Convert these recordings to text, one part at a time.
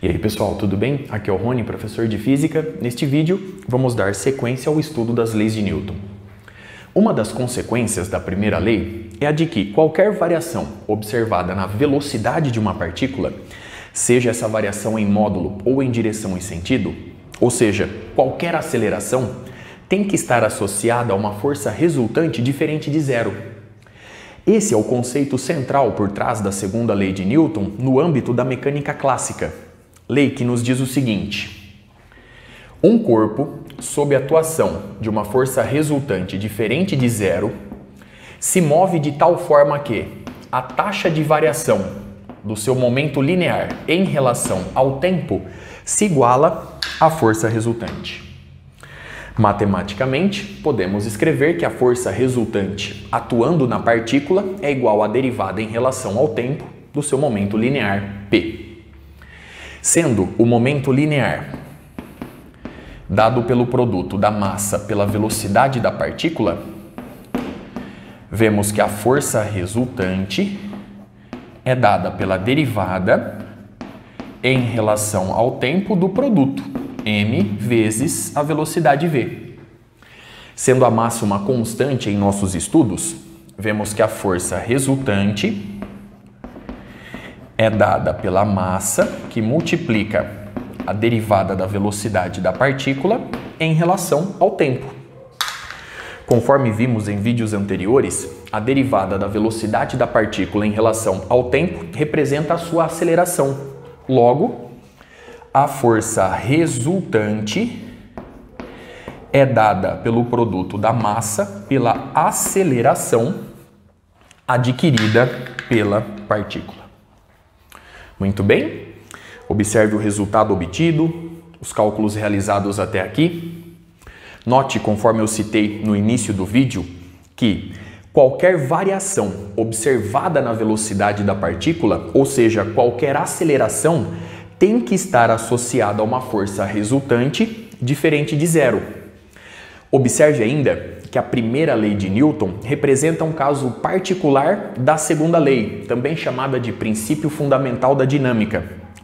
E aí pessoal, tudo bem? Aqui é o Rony, professor de Física. Neste vídeo vamos dar sequência ao estudo das leis de Newton. Uma das consequências da primeira lei é a de que qualquer variação observada na velocidade de uma partícula, seja essa variação em módulo ou em direção e sentido, ou seja, qualquer aceleração, tem que estar associada a uma força resultante diferente de zero. Esse é o conceito central por trás da segunda lei de Newton no âmbito da mecânica clássica. Lei que nos diz o seguinte: um corpo, sob a atuação de uma força resultante diferente de zero, se move de tal forma que a taxa de variação do seu momento linear em relação ao tempo se iguala à força resultante. Matematicamente, podemos escrever que a força resultante atuando na partícula é igual à derivada em relação ao tempo do seu momento linear p. Sendo o momento linear dado pelo produto da massa pela velocidade da partícula, vemos que a força resultante é dada pela derivada em relação ao tempo do produto, m vezes a velocidade v. Sendo a massa uma constante em nossos estudos, vemos que a força resultante é dada pela massa que multiplica a derivada da velocidade da partícula em relação ao tempo. Conforme vimos em vídeos anteriores, a derivada da velocidade da partícula em relação ao tempo representa a sua aceleração. Logo, a força resultante é dada pelo produto da massa pela aceleração adquirida pela partícula. Muito bem, observe o resultado obtido, os cálculos realizados até aqui. Note, conforme eu citei no início do vídeo, que qualquer variação observada na velocidade da partícula, ou seja, qualquer aceleração, tem que estar associada a uma força resultante diferente de zero. Observe ainda que a primeira lei de Newton representa um caso particular da segunda lei, também chamada de princípio fundamental da dinâmica,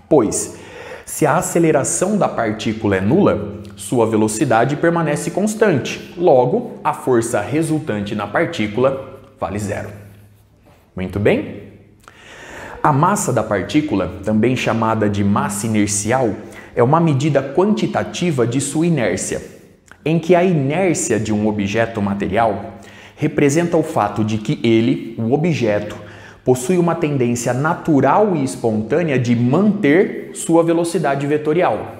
pois, se a aceleração da partícula é nula, sua velocidade permanece constante, logo, a força resultante na partícula vale zero. Muito bem? A massa da partícula, também chamada de massa inercial, é uma medida quantitativa de sua inércia, em que a inércia de um objeto material representa o fato de que ele, o objeto, possui uma tendência natural e espontânea de manter sua velocidade vetorial.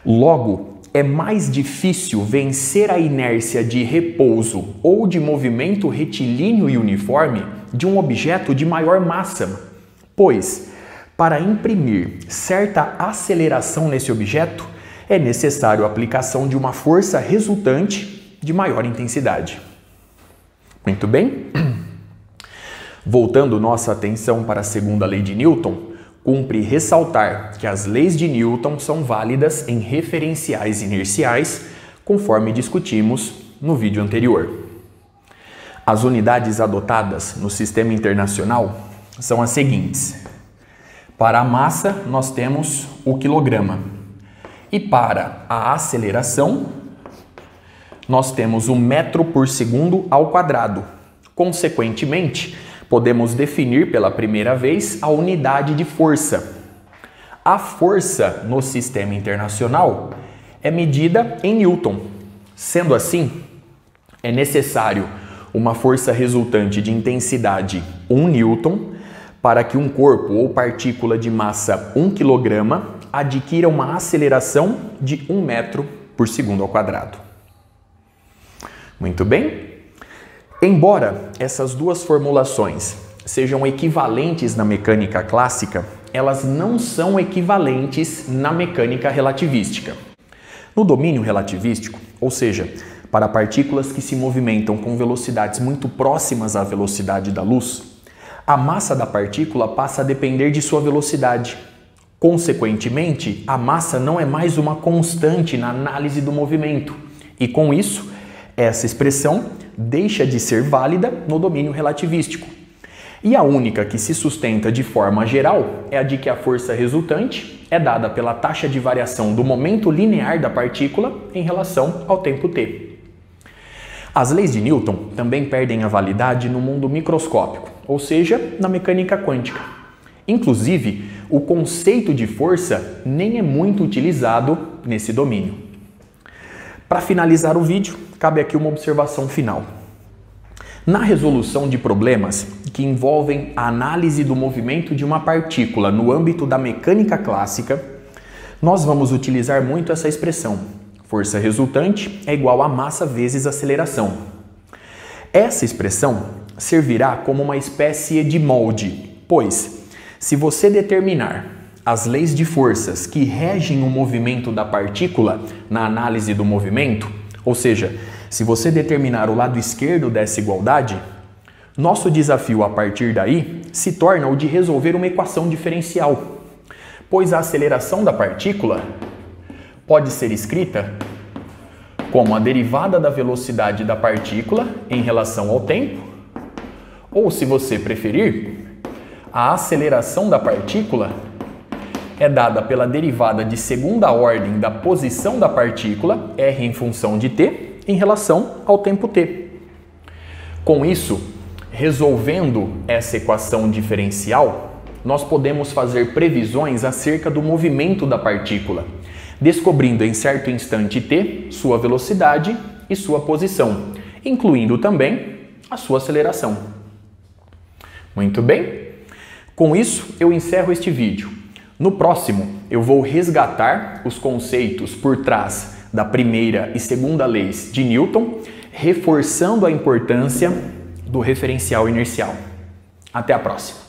Logo, é mais difícil vencer a inércia de repouso ou de movimento retilíneo e uniforme de um objeto de maior massa, pois, para imprimir certa aceleração nesse objeto, é necessário a aplicação de uma força resultante de maior intensidade. Muito bem? Voltando nossa atenção para a segunda lei de Newton, cumpre ressaltar que as leis de Newton são válidas em referenciais inerciais, conforme discutimos no vídeo anterior. As unidades adotadas no sistema internacional são as seguintes. Para a massa, nós temos o quilograma. E para a aceleração, nós temos o metro por segundo ao quadrado. Consequentemente, podemos definir pela primeira vez a unidade de força. A força no sistema internacional é medida em Newton. Sendo assim, é necessário uma força resultante de intensidade 1 Newton para que um corpo ou partícula de massa 1 kg adquira uma aceleração de 1 metro por segundo ao quadrado. Muito bem? Embora essas duas formulações sejam equivalentes na mecânica clássica, elas não são equivalentes na mecânica relativística. No domínio relativístico, ou seja, para partículas que se movimentam com velocidades muito próximas à velocidade da luz, a massa da partícula passa a depender de sua velocidade. Consequentemente, a massa não é mais uma constante na análise do movimento, e com isso, essa expressão deixa de ser válida no domínio relativístico. E a única que se sustenta de forma geral é a de que a força resultante é dada pela taxa de variação do momento linear da partícula em relação ao tempo t. As leis de Newton também perdem a validade no mundo microscópico, ou seja, na mecânica quântica. Inclusive, o conceito de força nem é muito utilizado nesse domínio. Para finalizar o vídeo, cabe aqui uma observação final. Na resolução de problemas que envolvem a análise do movimento de uma partícula no âmbito da mecânica clássica, nós vamos utilizar muito essa expressão: força resultante é igual a massa vezes aceleração. Essa expressão servirá como uma espécie de molde, pois, se você determinar as leis de forças que regem o movimento da partícula na análise do movimento, ou seja, se você determinar o lado esquerdo dessa igualdade, nosso desafio a partir daí se torna o de resolver uma equação diferencial, pois a aceleração da partícula pode ser escrita como a derivada da velocidade da partícula em relação ao tempo, ou, se você preferir, a aceleração da partícula é dada pela derivada de segunda ordem da posição da partícula, r em função de t, em relação ao tempo t. Com isso, resolvendo essa equação diferencial, nós podemos fazer previsões acerca do movimento da partícula, descobrindo em certo instante t sua velocidade e sua posição, incluindo também a sua aceleração. Muito bem? Com isso, eu encerro este vídeo. No próximo, eu vou resgatar os conceitos por trás da primeira e segunda leis de Newton, reforçando a importância do referencial inercial. Até a próxima!